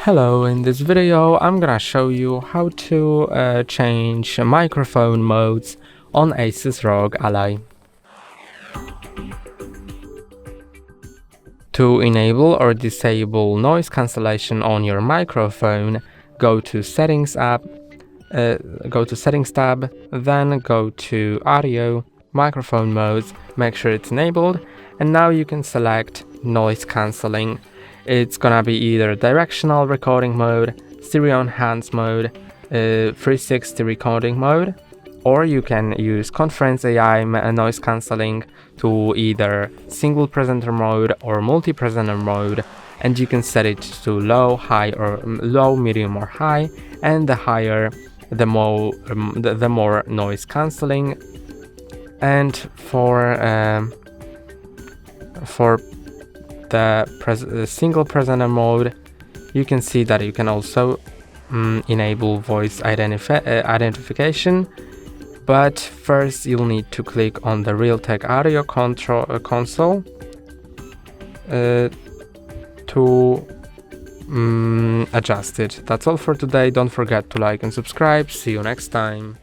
Hello, in this video I'm gonna show you how to change microphone modes on ASUS ROG Ally. To enable or disable noise cancellation on your microphone, go to Settings tab, then go to Audio, Microphone Modes, make sure it's enabled, and now you can select Noise Cancelling. It's gonna be either directional recording mode, stereo enhanced mode, 360 recording mode, or you can use Conference AI noise cancelling to either single presenter mode or multi-presenter mode, and you can set it to low, high, or low, medium, or high, and the higher the more noise cancelling. And for the single presenter mode, you can see that you can also enable voice identification, but first you'll need to click on the Realtek audio console to adjust it. That's all for today. Don't forget to like and subscribe. See you next time.